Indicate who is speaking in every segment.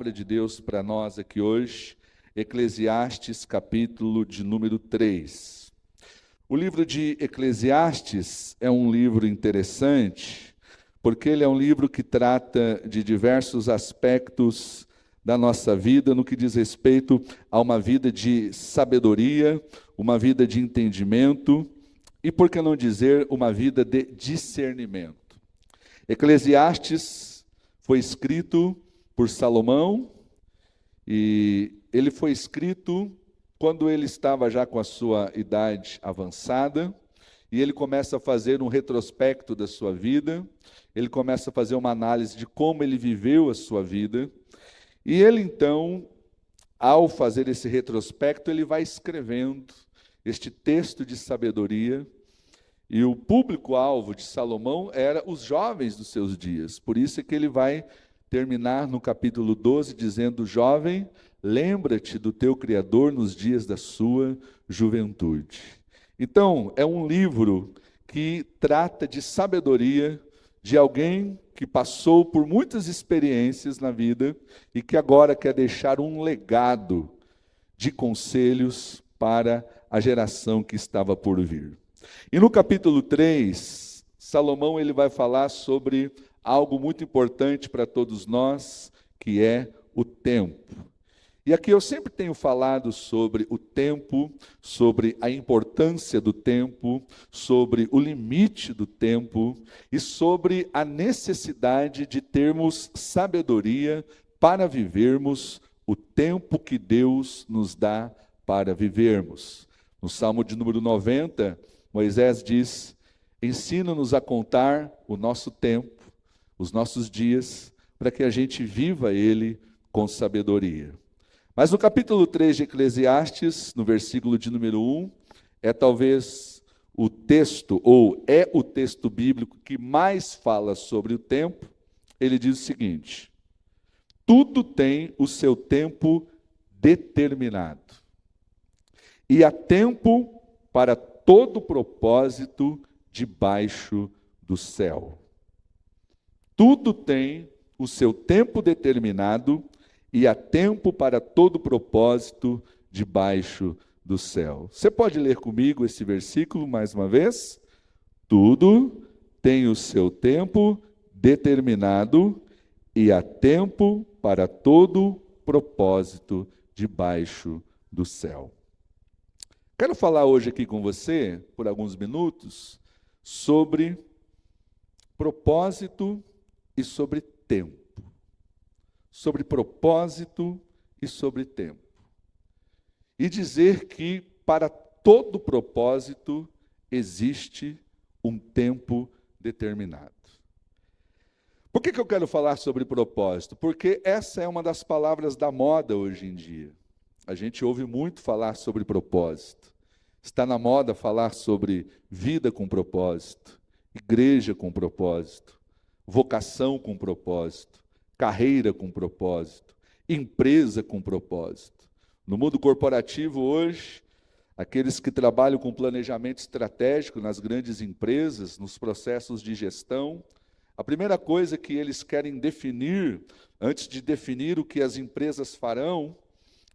Speaker 1: palavra de Deus para nós aqui hoje, Eclesiastes, capítulo de número 3. O livro de Eclesiastes é um livro interessante, porque ele é um livro que trata de diversos aspectos da nossa vida, no que diz respeito a uma vida de sabedoria, uma vida de entendimento e, por que não dizer, uma vida de discernimento. Eclesiastes foi escrito por Salomão e ele foi escrito quando ele estava já com a sua idade avançada e ele começa a fazer um retrospecto da sua vida, ele começa a fazer uma análise de como ele viveu a sua vida e ele então, ao fazer esse retrospecto, ele vai escrevendo este texto de sabedoria. E o público-alvo de Salomão era os jovens dos seus dias. Por isso é que ele vai terminar no capítulo 12 dizendo: jovem, lembra-te do teu Criador nos dias da sua juventude. Então, é um livro que trata de sabedoria de alguém que passou por muitas experiências na vida e que agora quer deixar um legado de conselhos para a geração que estava por vir. E no capítulo 3, Salomão ele vai falar sobre algo muito importante para todos nós, que é o tempo. E aqui eu sempre tenho falado sobre o tempo, sobre a importância do tempo, sobre o limite do tempo e sobre a necessidade de termos sabedoria para vivermos o tempo que Deus nos dá para vivermos. No Salmo de número 90, Moisés diz: ensina-nos a contar o nosso tempo, os nossos dias, para que a gente viva ele com sabedoria. Mas no capítulo 3 de Eclesiastes, no versículo de número 1, é talvez o texto, ou é o texto bíblico que mais fala sobre o tempo. Ele diz o seguinte: tudo tem o seu tempo determinado, e há tempo para todo propósito debaixo do céu. Tudo tem o seu tempo determinado e há tempo para todo propósito debaixo do céu. Você pode ler comigo esse versículo mais uma vez? Tudo tem o seu tempo determinado e há tempo para todo propósito debaixo do céu. Quero falar hoje aqui com você, por alguns minutos, sobre propósito e sobre tempo. Sobre propósito e sobre tempo. E dizer que para todo propósito existe um tempo determinado. Por que eu quero falar sobre propósito? Porque essa é uma das palavras da moda hoje em dia. A gente ouve muito falar sobre propósito. Está na moda falar sobre vida com propósito, igreja com propósito, vocação com propósito, carreira com propósito, empresa com propósito. No mundo corporativo hoje, aqueles que trabalham com planejamento estratégico nas grandes empresas, nos processos de gestão, a primeira coisa que eles querem definir, antes de definir o que as empresas farão,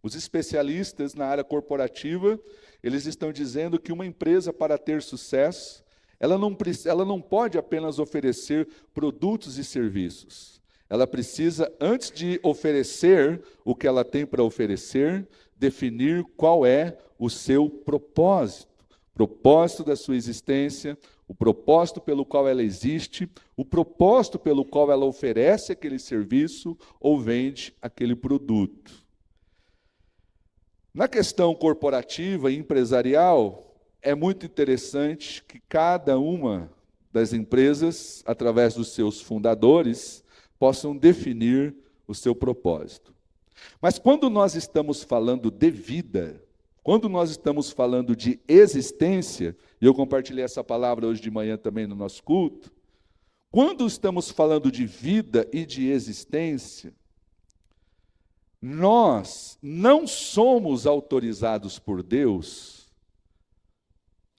Speaker 1: os especialistas na área corporativa, eles estão dizendo que uma empresa, para ter sucesso, ela não pode apenas oferecer produtos e serviços. Ela precisa, antes de oferecer o que ela tem para oferecer, definir qual é o seu propósito da sua existência, o propósito pelo qual ela existe, o propósito pelo qual ela oferece aquele serviço ou vende aquele produto. Na questão corporativa e empresarial, é muito interessante que cada uma das empresas, através dos seus fundadores, possam definir o seu propósito. Mas quando nós estamos falando de vida, quando nós estamos falando de existência, e eu compartilhei essa palavra hoje de manhã também no nosso culto, quando estamos falando de vida e de existência, nós não somos autorizados por Deus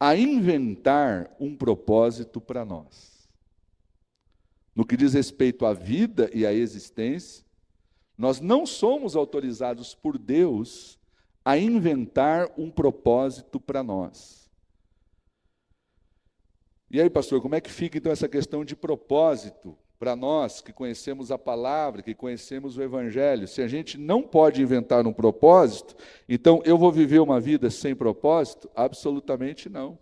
Speaker 1: a inventar um propósito para nós. No que diz respeito à vida e à existência, Nós não somos autorizados por Deus a inventar um propósito para nós. E aí, pastor, como é que fica então essa questão de propósito para nós que conhecemos a palavra, que conhecemos o Evangelho? Se a gente não pode inventar um propósito, então eu vou viver uma vida sem propósito? Absolutamente não.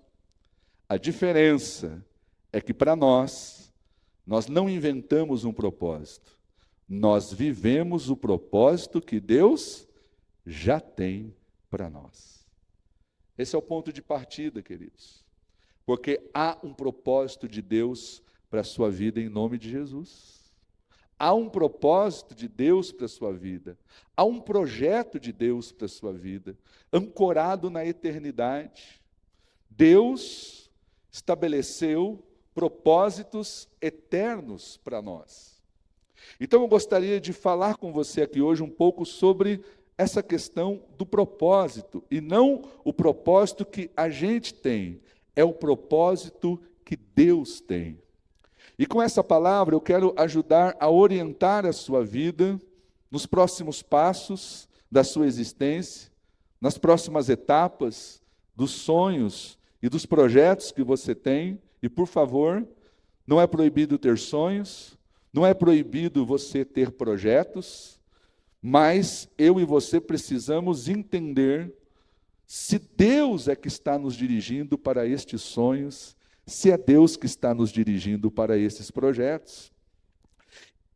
Speaker 1: A diferença é que para nós não inventamos um propósito. Nós vivemos o propósito que Deus já tem para nós. Esse é o ponto de partida, queridos. Porque há um propósito de Deus para a sua vida em nome de Jesus. Há um propósito de Deus para a sua vida. Há um projeto de Deus para a sua vida, ancorado na eternidade. Deus estabeleceu propósitos eternos para nós. Então eu gostaria de falar com você aqui hoje um pouco sobre essa questão do propósito, e não o propósito que a gente tem, é o propósito que Deus tem. E com essa palavra eu quero ajudar a orientar a sua vida nos próximos passos da sua existência, nas próximas etapas dos sonhos e dos projetos que você tem. E por favor, não é proibido ter sonhos, não é proibido você ter projetos, mas eu e você precisamos entender se Deus é que está nos dirigindo para estes sonhos, se é Deus que está nos dirigindo para esses projetos.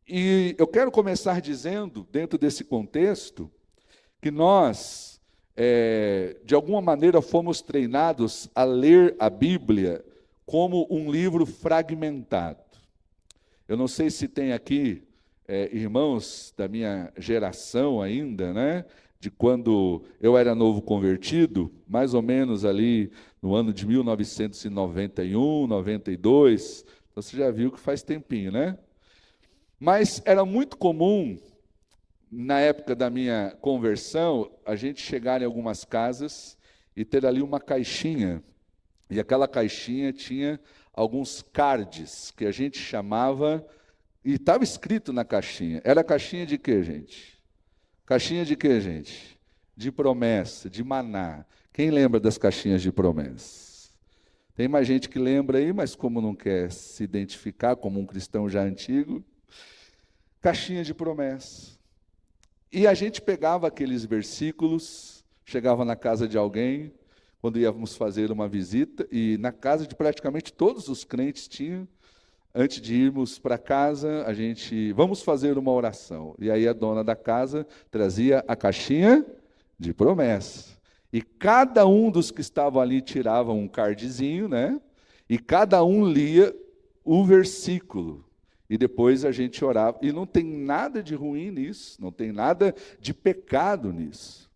Speaker 1: E eu quero começar dizendo, dentro desse contexto, que nós, de alguma maneira, fomos treinados a ler a Bíblia como um livro fragmentado. Eu não sei se tem aqui irmãos da minha geração ainda, né? De quando eu era novo convertido, mais ou menos ali no ano de 1991, 92. Então você já viu que faz tempinho, né? Mas era muito comum, na época da minha conversão, a gente chegar em algumas casas e ter ali uma caixinha. E aquela caixinha tinha alguns cards, que a gente chamava, e estava escrito na caixinha. Era caixinha de quê, gente? Caixinha de quê, gente? De promessa, de maná. Quem lembra das caixinhas de promessa? Tem mais gente que lembra aí, mas como não quer se identificar como um cristão já antigo, caixinha de promessa. E a gente pegava aqueles versículos, chegava na casa de alguém, quando íamos fazer uma visita, e na casa de praticamente todos os crentes tinham, antes de irmos para casa, vamos fazer uma oração. E aí a dona da casa trazia a caixinha de promessa. E cada um dos que estavam ali tirava um cardzinho, né? E cada um lia o versículo. E depois a gente orava. E não tem nada de ruim nisso, não tem nada de pecado nisso.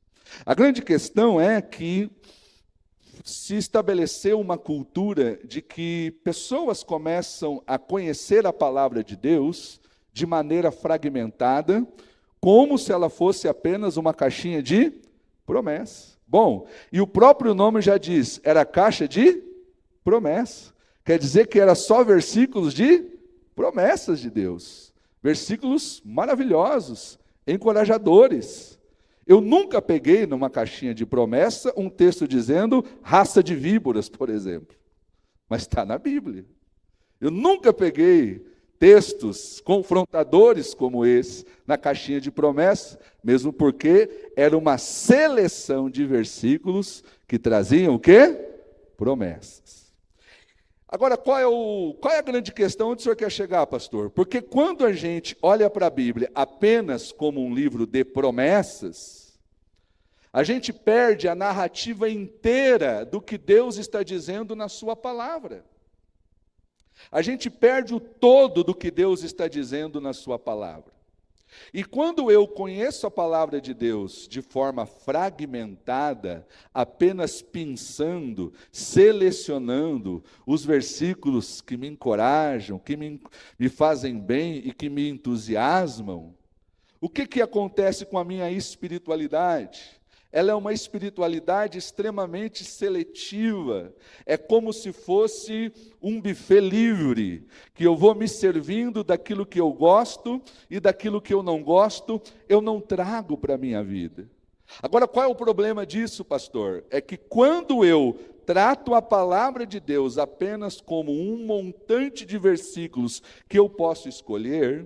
Speaker 1: A grande questão é que se estabeleceu uma cultura de que pessoas começam a conhecer a palavra de Deus de maneira fragmentada, como se ela fosse apenas uma caixinha de promessa. Bom, e o próprio nome já diz, era caixa de promessa. Quer dizer que era só versículos de promessas de Deus. Versículos maravilhosos, encorajadores. Eu nunca peguei numa caixinha de promessa um texto dizendo raça de víboras, por exemplo. Mas está na Bíblia. Eu nunca peguei textos confrontadores como esse na caixinha de promessa, mesmo porque era uma seleção de versículos que traziam o quê? Promessas. Agora, qual é a grande questão? Onde o senhor quer chegar, pastor? Porque quando a gente olha para a Bíblia apenas como um livro de promessas, a gente perde a narrativa inteira do que Deus está dizendo na sua palavra. A gente perde o todo do que Deus está dizendo na sua palavra. E quando eu conheço a palavra de Deus de forma fragmentada, apenas pensando, selecionando os versículos que me encorajam, que me fazem bem e que me entusiasmam, o que acontece com a minha espiritualidade? ela é uma espiritualidade extremamente seletiva. É como se fosse um buffet livre, que eu vou me servindo daquilo que eu gosto e daquilo que eu não gosto, eu não trago para a minha vida. Agora, qual é o problema disso, pastor? É que quando eu trato a palavra de Deus apenas como um montante de versículos que eu posso escolher,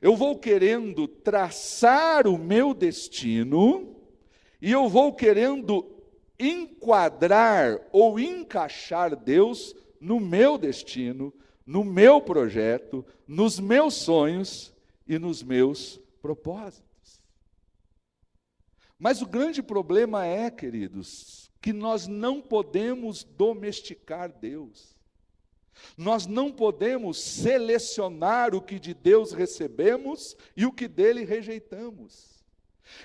Speaker 1: eu vou querendo traçar o meu destino e eu vou querendo enquadrar ou encaixar Deus no meu destino, no meu projeto, nos meus sonhos e nos meus propósitos. Mas o grande problema é, queridos, que nós não podemos domesticar Deus. Nós não podemos selecionar o que de Deus recebemos e o que dele rejeitamos.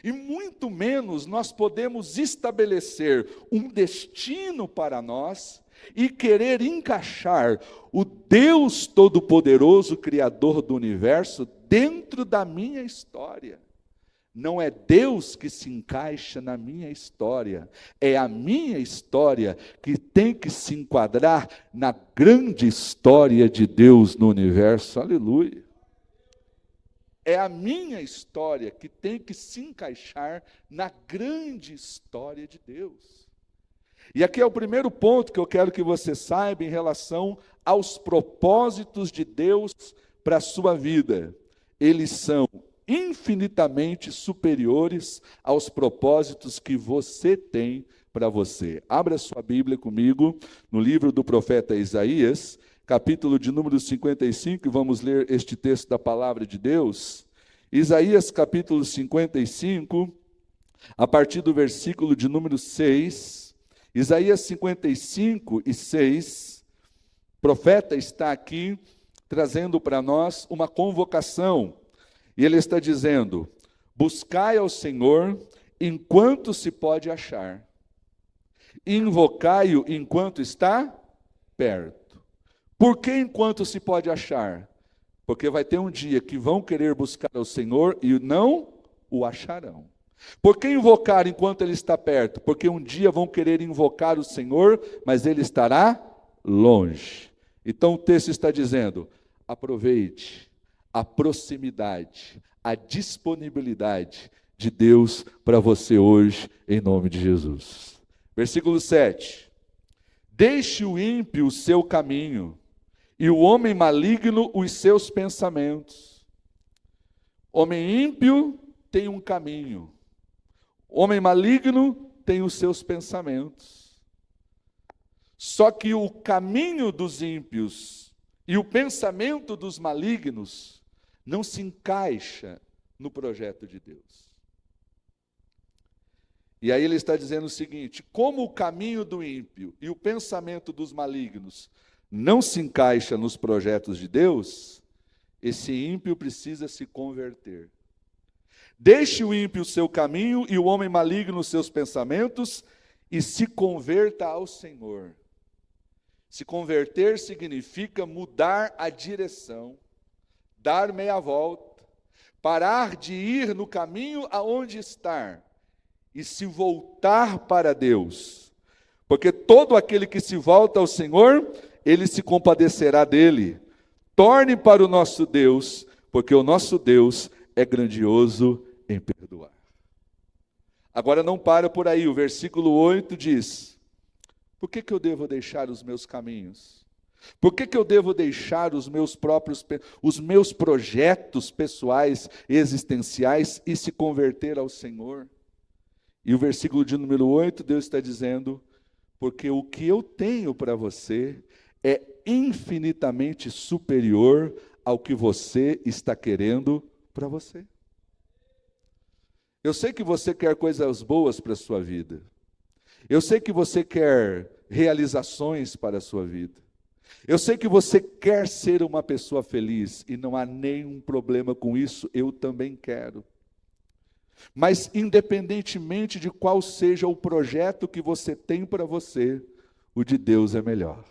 Speaker 1: E muito menos nós podemos estabelecer um destino para nós e querer encaixar o Deus Todo-Poderoso, Criador do Universo, dentro da minha história. Não é Deus que se encaixa na minha história, é a minha história que tem que se enquadrar na grande história de Deus no universo. Aleluia. É a minha história que tem que se encaixar na grande história de Deus. E aqui é o primeiro ponto que eu quero que você saiba em relação aos propósitos de Deus para a sua vida. Eles são infinitamente superiores aos propósitos que você tem para você. Abra sua Bíblia comigo no livro do profeta Isaías, capítulo de número 55, e vamos ler este texto da palavra de Deus. Isaías, capítulo 55, a partir do versículo de número 6. Isaías 55 e 6, o profeta está aqui trazendo para nós uma convocação. E ele está dizendo: buscai ao Senhor enquanto se pode achar, invocai-o enquanto está perto. Por que enquanto se pode achar? Porque vai ter um dia que vão querer buscar ao Senhor e não o acharão. Por que invocar enquanto ele está perto? Porque um dia vão querer invocar o Senhor, mas ele estará longe. Então o texto está dizendo: aproveite a proximidade, a disponibilidade de Deus para você hoje, em nome de Jesus. Versículo 7. Deixe o ímpio o seu caminho, e o homem maligno os seus pensamentos. Homem ímpio tem um caminho, homem maligno tem os seus pensamentos. Só que o caminho dos ímpios e o pensamento dos malignos não se encaixa no projeto de Deus. E aí ele está dizendo o seguinte: como o caminho do ímpio e o pensamento dos malignos não se encaixa nos projetos de Deus, esse ímpio precisa se converter. Deixe o ímpio o seu caminho e o homem maligno os seus pensamentos e se converta ao Senhor. Se converter significa mudar a direção, dar meia volta, parar de ir no caminho aonde está e se voltar para Deus. Porque todo aquele que se volta ao Senhor, ele se compadecerá dele. Torne para o nosso Deus, porque o nosso Deus é grandioso em perdoar. Agora não para por aí, o versículo 8 diz: por que eu devo deixar os meus caminhos? Por que eu devo deixar os meus projetos pessoais, existenciais, e se converter ao Senhor? E o versículo de número 8, Deus está dizendo: porque o que eu tenho para você é infinitamente superior ao que você está querendo para você. Eu sei que você quer coisas boas para a sua vida. Eu sei que você quer realizações para a sua vida. Eu sei que você quer ser uma pessoa feliz e não há nenhum problema com isso, eu também quero. Mas independentemente de qual seja o projeto que você tem para você, o de Deus é melhor.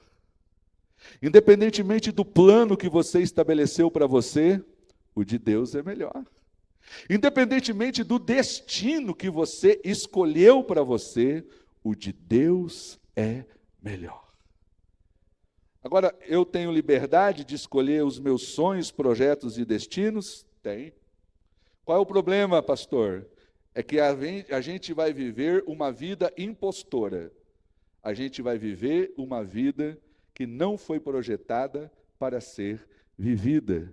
Speaker 1: Independentemente do plano que você estabeleceu para você, o de Deus é melhor. Independentemente do destino que você escolheu para você, o de Deus é melhor. Agora, eu tenho liberdade de escolher os meus sonhos, projetos e destinos? Tem. Qual é o problema, pastor? É que a gente vai viver uma vida impostora. A gente vai viver uma vida que não foi projetada para ser vivida.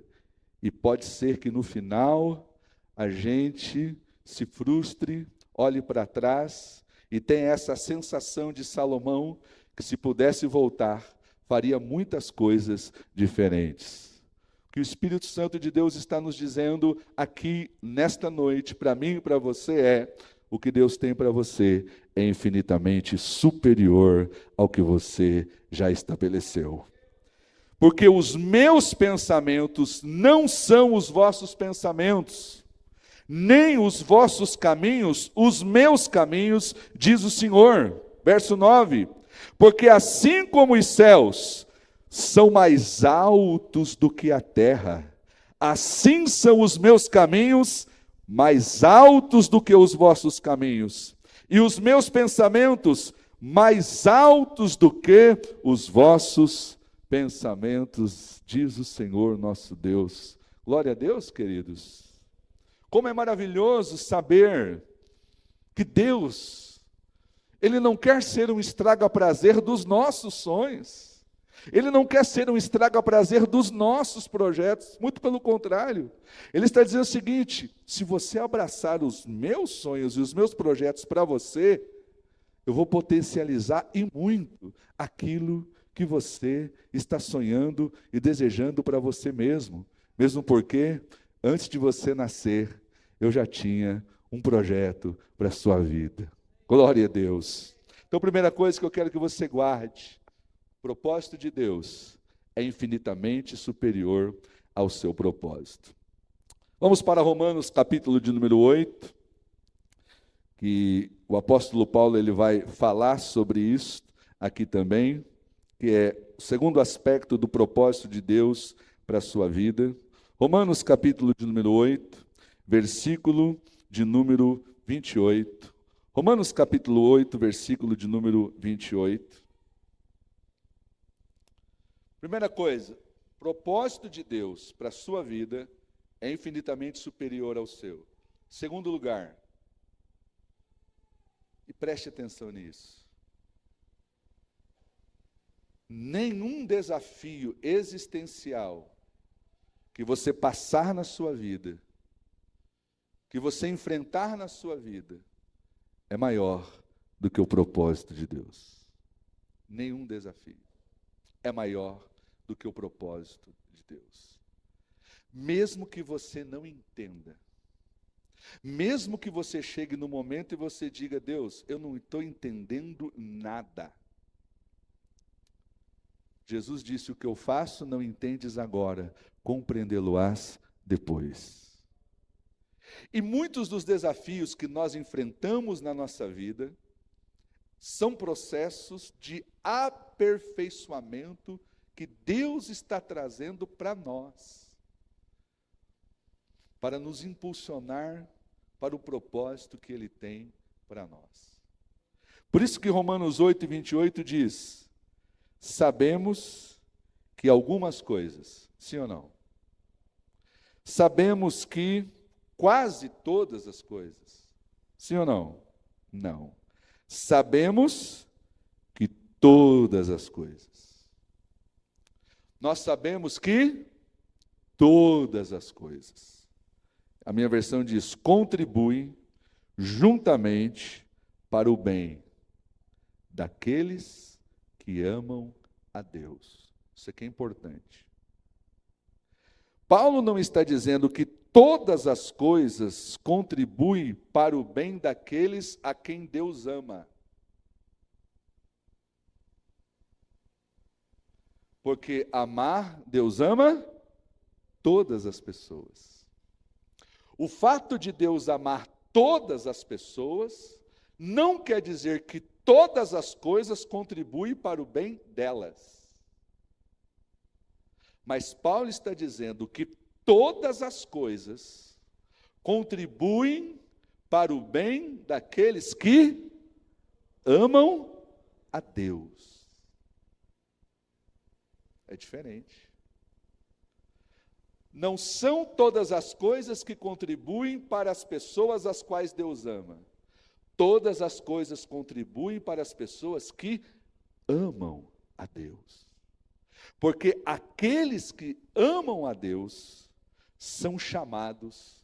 Speaker 1: E pode ser que no final a gente se frustre, olhe para trás e tenha essa sensação de Salomão, que se pudesse voltar, faria muitas coisas diferentes. O que o Espírito Santo de Deus está nos dizendo aqui, nesta noite, para mim e para você é: o que Deus tem para você é infinitamente superior ao que você já estabeleceu. Porque os meus pensamentos não são os vossos pensamentos, nem os vossos caminhos, os meus caminhos, diz o Senhor. Verso 9: porque assim como os céus são mais altos do que a terra, assim são os meus caminhos mais altos do que os vossos caminhos, e os meus pensamentos mais altos do que os vossos pensamentos, diz o Senhor nosso Deus. Glória a Deus, queridos. Como é maravilhoso saber que Deus, Ele não quer ser um estraga-prazer dos nossos sonhos. Ele não quer ser um estraga-prazer dos nossos projetos, muito pelo contrário. Ele está dizendo o seguinte: se você abraçar os meus sonhos e os meus projetos para você, eu vou potencializar e muito aquilo que você está sonhando e desejando para você mesmo. Mesmo porque, antes de você nascer, eu já tinha um projeto para a sua vida. Glória a Deus. Então, a primeira coisa que eu quero que você guarde: o propósito de Deus é infinitamente superior ao seu propósito. Vamos para Romanos, capítulo de número 8, que o apóstolo Paulo ele vai falar sobre isso aqui também, que é o segundo aspecto do propósito de Deus para a sua vida. Romanos, capítulo de número 8, versículo de número 28. Romanos, capítulo 8, versículo de número 28. Primeira coisa, o propósito de Deus para a sua vida é infinitamente superior ao seu. Segundo lugar, e preste atenção nisso, nenhum desafio existencial que você passar na sua vida, que você enfrentar na sua vida, é maior do que o propósito de Deus. Nenhum desafio é maior do que o propósito de Deus. Mesmo que você não entenda, mesmo que você chegue no momento e você diga: Deus, eu não estou entendendo nada. Jesus disse: o que eu faço não entendes agora, compreendê-lo-ás depois. E muitos dos desafios que nós enfrentamos na nossa vida são processos de aperfeiçoamento que Deus está trazendo para nós, para nos impulsionar para o propósito que Ele tem para nós. Por isso que Romanos 8, 28 diz: sabemos que algumas coisas, sim ou não? Sabemos que quase todas as coisas, sim ou não? Não. Sabemos que todas as coisas. Nós sabemos que todas as coisas. A minha versão diz: contribuem juntamente para o bem daqueles que amam a Deus. Isso aqui é importante. Paulo não está dizendo que todas as coisas contribuem para o bem daqueles a quem Deus ama. Porque amar, Deus ama todas as pessoas. O fato de Deus amar todas as pessoas não quer dizer que todas as coisas contribuem para o bem delas. Mas Paulo está dizendo que todas as coisas contribuem para o bem daqueles que amam a Deus. É diferente. Não são todas as coisas que contribuem para as pessoas às quais Deus ama. Todas as coisas contribuem para as pessoas que amam a Deus. Porque aqueles que amam a Deus são chamados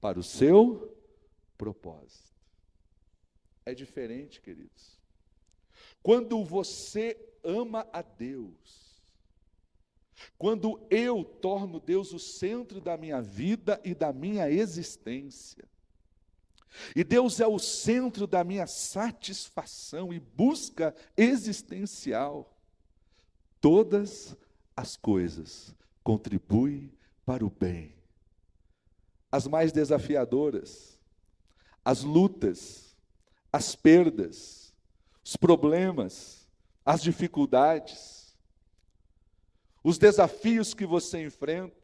Speaker 1: para o seu propósito. É diferente, queridos. Quando você ama a Deus, quando eu torno Deus o centro da minha vida e da minha existência, e Deus é o centro da minha satisfação e busca existencial, todas as coisas contribuem para o bem. As mais desafiadoras, as lutas, as perdas, os problemas, as dificuldades, os desafios que você enfrenta.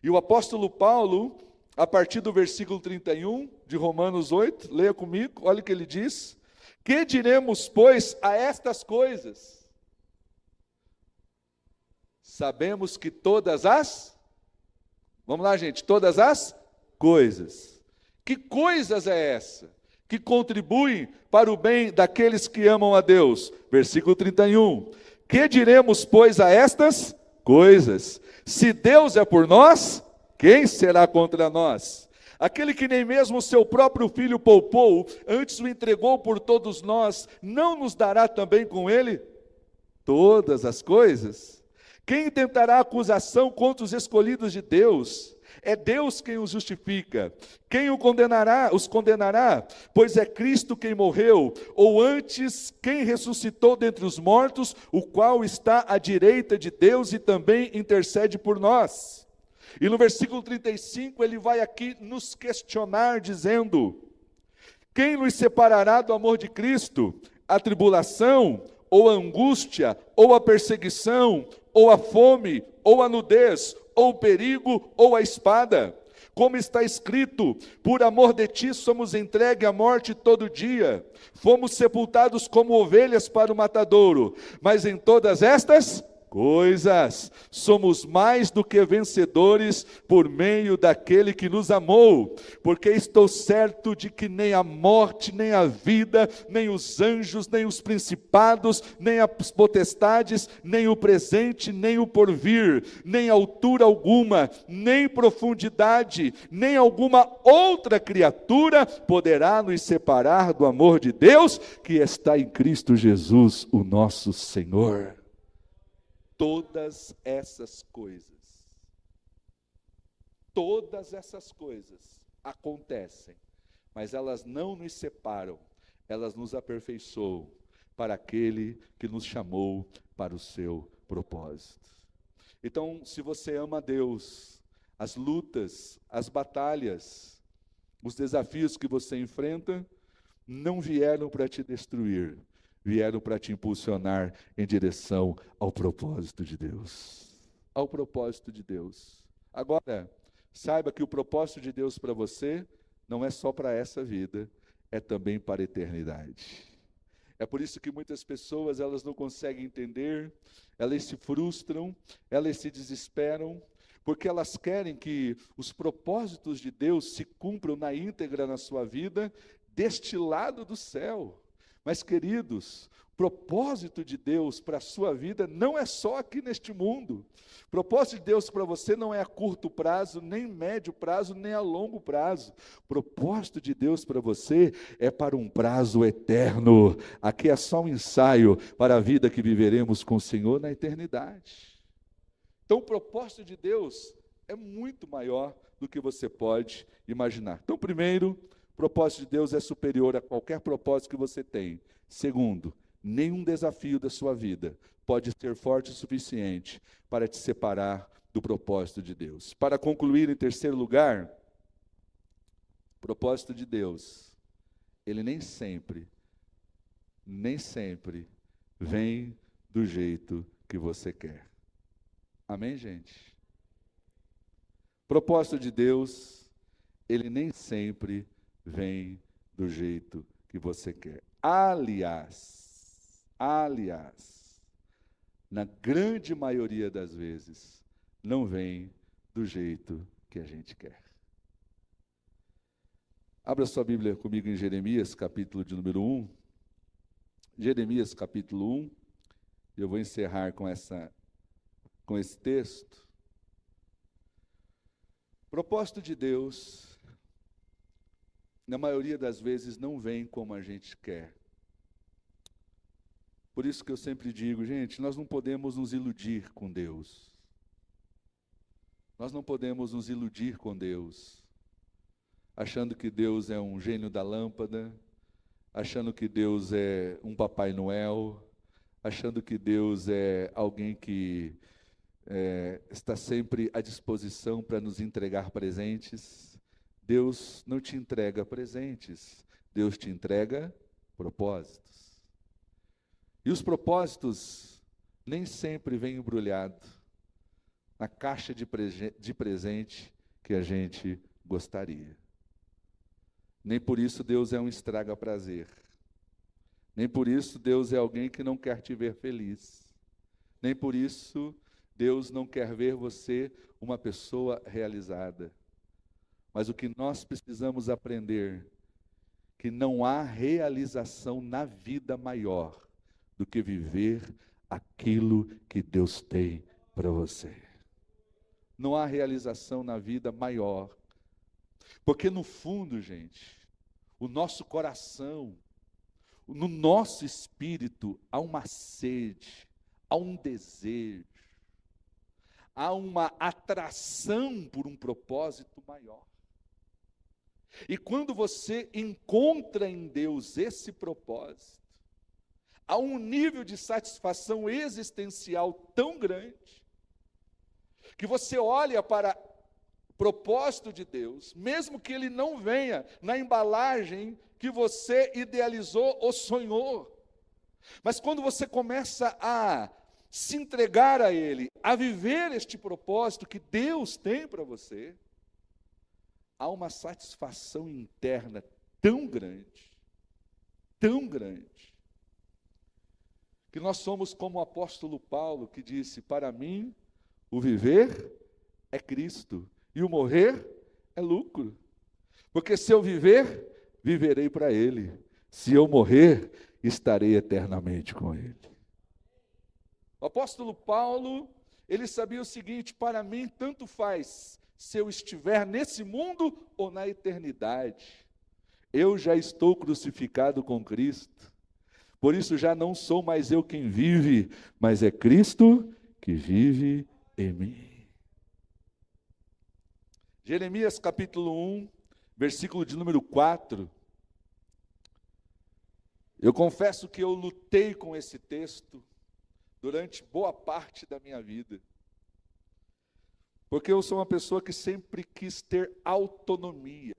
Speaker 1: E o apóstolo Paulo, a partir do versículo 31 de Romanos 8, leia comigo, olha o que ele diz: que diremos, pois, a estas coisas? Sabemos que todas as, vamos lá, gente, todas as coisas. Que coisas é essa? Que contribuem para o bem daqueles que amam a Deus. Versículo 31. Que diremos, pois, a estas coisas? Se Deus é por nós, quem será contra nós? Aquele que nem mesmo o seu próprio filho poupou, antes o entregou por todos nós, não nos dará também com ele todas as coisas? Quem tentará acusação contra os escolhidos de Deus? É Deus quem os justifica. Quem os condenará? Pois é Cristo quem morreu, ou antes, quem ressuscitou dentre os mortos, o qual está à direita de Deus e também intercede por nós. E no versículo 35, ele vai aqui nos questionar, dizendo: quem nos separará do amor de Cristo? A tribulação, ou a angústia, ou a perseguição, ou a fome, ou a nudez, ou o perigo, ou a espada? Como está escrito: por amor de ti somos entregues à morte todo dia, fomos sepultados como ovelhas para o matadouro, mas em todas estas coisas somos mais do que vencedores por meio daquele que nos amou, porque estou certo de que nem a morte, nem a vida, nem os anjos, nem os principados, nem as potestades, nem o presente, nem o porvir, nem altura alguma, nem profundidade, nem alguma outra criatura poderá nos separar do amor de Deus que está em Cristo Jesus, o nosso Senhor. Todas essas coisas acontecem, mas elas não nos separam, elas nos aperfeiçoam para aquele que nos chamou para o seu propósito. Então, se você ama a Deus, as lutas, as batalhas, os desafios que você enfrenta, não vieram para te destruir, vieram para te impulsionar em direção ao propósito de Deus. Ao propósito de Deus. Agora, saiba que o propósito de Deus para você não é só para essa vida, é também para a eternidade. É por isso que muitas pessoas, elas não conseguem entender, elas se frustram, elas se desesperam, porque elas querem que os propósitos de Deus se cumpram na íntegra na sua vida, deste lado do céu. Mas, queridos, o propósito de Deus para a sua vida não é só aqui neste mundo. O propósito de Deus para você não é a curto prazo, nem médio prazo, nem a longo prazo. O propósito de Deus para você é para um prazo eterno. Aqui é só um ensaio para a vida que viveremos com o Senhor na eternidade. Então, o propósito de Deus é muito maior do que você pode imaginar. Então, primeiro, o propósito de Deus é superior a qualquer propósito que você tem. Segundo, nenhum desafio da sua vida pode ser forte o suficiente para te separar do propósito de Deus. Para concluir, em terceiro lugar, o propósito de Deus, ele nem sempre vem do jeito que você quer. Amém, gente? O propósito de Deus, ele nem sempre vem do jeito que você quer. Aliás, na grande maioria das vezes, não vem do jeito que a gente quer. Abra sua Bíblia comigo em Jeremias, capítulo de número 1. Jeremias, capítulo 1. Eu vou encerrar com esse texto. O propósito de Deus, na maioria das vezes, não vem como a gente quer. Por isso que eu sempre digo, gente, nós não podemos nos iludir com Deus. Nós não podemos nos iludir com Deus, achando que Deus é um gênio da lâmpada, achando que Deus é um Papai Noel, achando que Deus é alguém que está sempre à disposição para nos entregar presentes. Deus não te entrega presentes, Deus te entrega propósitos. E os propósitos nem sempre vêm embrulhados na caixa de presente que a gente gostaria. Nem por isso Deus é um estraga-prazer. Nem por isso Deus é alguém que não quer te ver feliz. Nem por isso Deus não quer ver você uma pessoa realizada. Mas o que nós precisamos aprender, que não há realização na vida maior do que viver aquilo que Deus tem para você. Não há realização na vida maior. Porque no fundo, gente, o nosso coração, no nosso espírito, há uma sede, há um desejo, há uma atração por um propósito maior. E quando você encontra em Deus esse propósito, há um nível de satisfação existencial tão grande, que você olha para o propósito de Deus, mesmo que ele não venha na embalagem que você idealizou ou sonhou, mas quando você começa a se entregar a Ele, a viver este propósito que Deus tem para você, há uma satisfação interna tão grande, que nós somos como o apóstolo Paulo, que disse: para mim, o viver é Cristo, e o morrer é lucro. Porque se eu viver, viverei para Ele. Se eu morrer, estarei eternamente com Ele. O apóstolo Paulo, ele sabia o seguinte: para mim tanto faz se eu estiver nesse mundo ou na eternidade. Eu já estou crucificado com Cristo. Por isso já não sou mais eu quem vive, mas é Cristo que vive em mim. Jeremias capítulo 1, versículo de número 4. Eu confesso que eu lutei com esse texto durante boa parte da minha vida. Porque eu sou uma pessoa que sempre quis ter autonomia.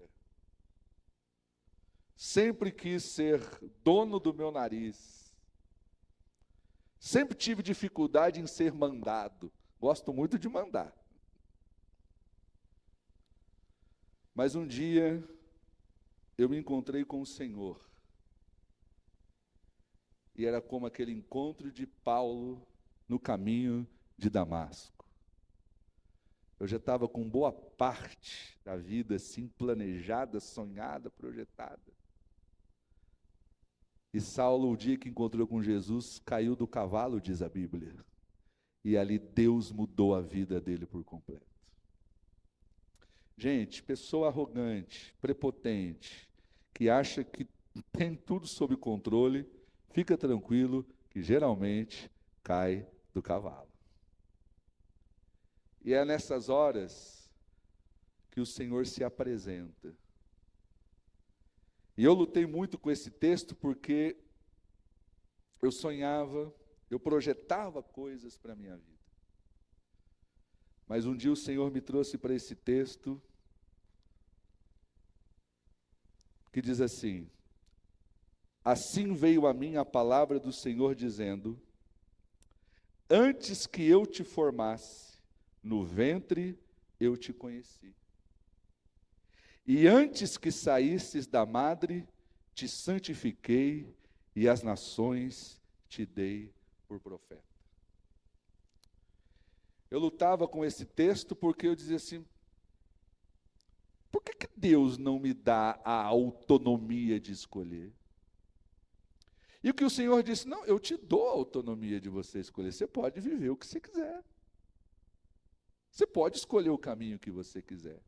Speaker 1: Sempre quis ser dono do meu nariz. Sempre tive dificuldade em ser mandado. Gosto muito de mandar. Mas um dia eu me encontrei com o Senhor. E era como aquele encontro de Paulo no caminho de Damasco. Eu já estava com boa parte da vida assim planejada, sonhada, projetada. E Saulo, o dia que encontrou com Jesus, caiu do cavalo, diz a Bíblia. E ali Deus mudou a vida dele por completo. Gente, pessoa arrogante, prepotente, que acha que tem tudo sob controle, fica tranquilo que geralmente cai do cavalo. E é nessas horas que o Senhor se apresenta. E eu lutei muito com esse texto porque eu sonhava, eu projetava coisas para a minha vida. Mas um dia o Senhor me trouxe para esse texto que diz assim: assim veio a mim a palavra do Senhor dizendo: antes que eu te formasse, no ventre eu te conheci. E antes que saísses da madre, te santifiquei, e as nações te dei por profeta. Eu lutava com esse texto porque eu dizia assim, por que Deus não me dá a autonomia de escolher? E o que o Senhor disse, não, eu te dou a autonomia de você escolher, você pode viver o que você quiser. Você pode escolher o caminho que você quiser.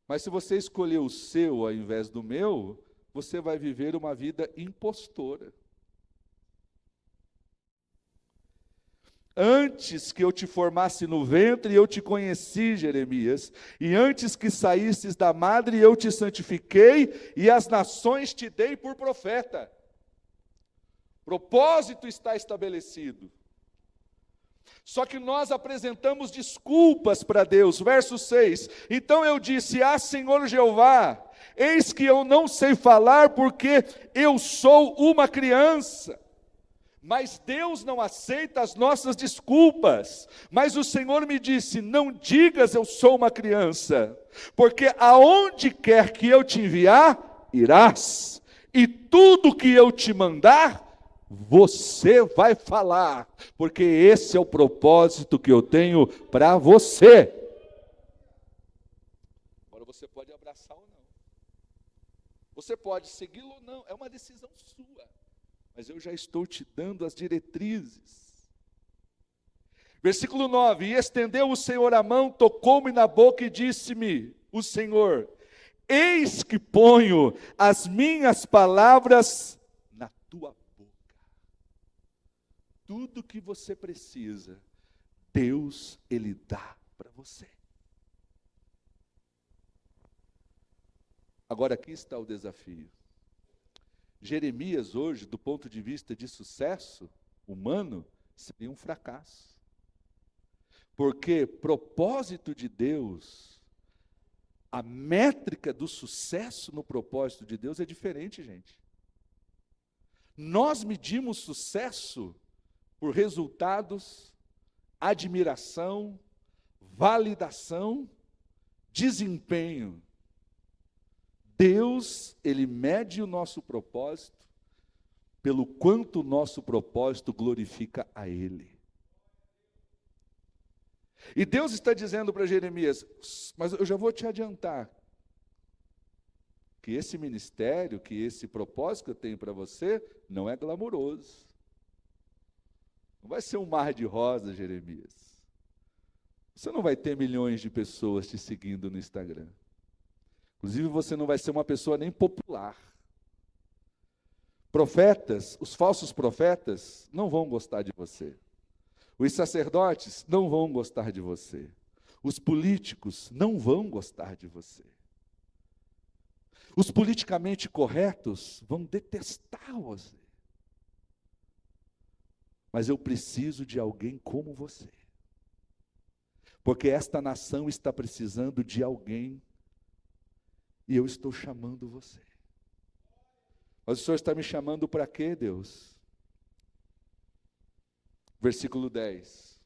Speaker 1: Mas se você escolher o seu ao invés do meu, você vai viver uma vida impostora. Antes que eu te formasse no ventre, eu te conheci, Jeremias. E antes que saísses da madre, eu te santifiquei, e as nações te dei por profeta. Propósito está estabelecido. Só que nós apresentamos desculpas para Deus. Verso 6. Então eu disse, Senhor Jeová, eis que eu não sei falar porque eu sou uma criança. Mas Deus não aceita as nossas desculpas. Mas o Senhor me disse, não digas eu sou uma criança, porque aonde quer que eu te enviar, irás. E tudo que eu te mandar, você vai falar, porque esse é o propósito que eu tenho para você. Agora você pode abraçar ou não. Você pode segui-lo ou não, é uma decisão sua. Mas eu já estou te dando as diretrizes. Versículo 9, e estendeu o Senhor a mão, tocou-me na boca e disse-me, o Senhor, eis que ponho as minhas palavras na tua boca. Tudo que você precisa, Deus, Ele dá para você. Agora aqui está o desafio. Jeremias hoje, do ponto de vista de sucesso humano, seria um fracasso. Porque propósito de Deus, a métrica do sucesso no propósito de Deus é diferente, gente. Nós medimos sucesso por resultados, admiração, validação, desempenho. Deus, Ele mede o nosso propósito pelo quanto o nosso propósito glorifica a Ele. E Deus está dizendo para Jeremias, mas eu já vou te adiantar, que esse ministério, que esse propósito que eu tenho para você, não é glamouroso. Não vai ser um mar de rosas, Jeremias. Você não vai ter milhões de pessoas te seguindo no Instagram. Inclusive, você não vai ser uma pessoa nem popular. Profetas, os falsos profetas, não vão gostar de você. Os sacerdotes não vão gostar de você. Os políticos não vão gostar de você. Os politicamente corretos vão detestar você. Mas eu preciso de alguém como você. Porque esta nação está precisando de alguém. E eu estou chamando você. Mas o Senhor está me chamando para quê, Deus? Versículo 10.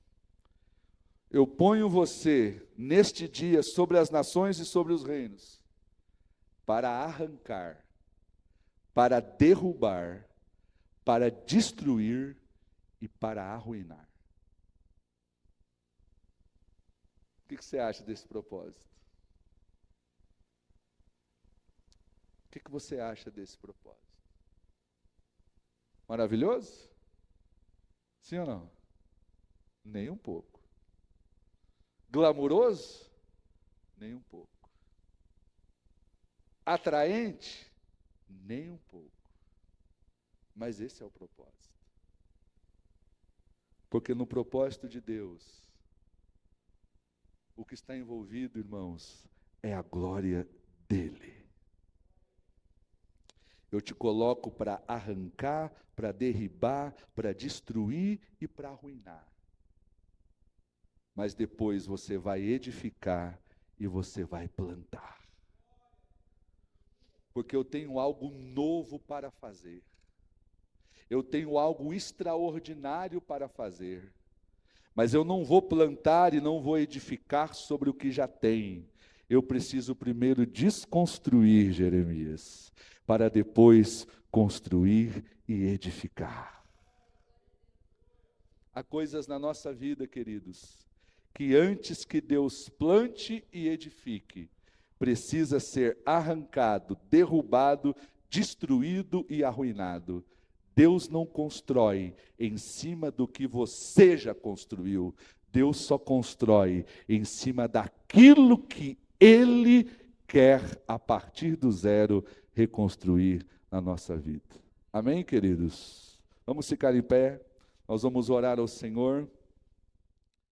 Speaker 1: Eu ponho você neste dia sobre as nações e sobre os reinos, para arrancar, para derrubar, para destruir e para arruinar. O que você acha desse propósito? O que você acha desse propósito? Maravilhoso? Sim ou não? Nem um pouco. Glamuroso? Nem um pouco. Atraente? Nem um pouco. Mas esse é o propósito. Porque no propósito de Deus, o que está envolvido, irmãos, é a glória dele. Eu te coloco para arrancar, para derribar, para destruir e para arruinar. Mas depois você vai edificar e você vai plantar. Porque eu tenho algo novo para fazer. Eu tenho algo extraordinário para fazer. Mas eu não vou plantar e não vou edificar sobre o que já tem. eu preciso primeiro desconstruir, Jeremias, para depois construir e edificar. Há coisas na nossa vida, queridos, que antes que Deus plante e edifique, precisa ser arrancado, derrubado, destruído e arruinado. Deus não constrói em cima do que você já construiu. Deus só constrói em cima daquilo que Ele quer, a partir do zero, reconstruir na nossa vida. Amém, queridos? Vamos ficar em pé, nós vamos orar ao Senhor.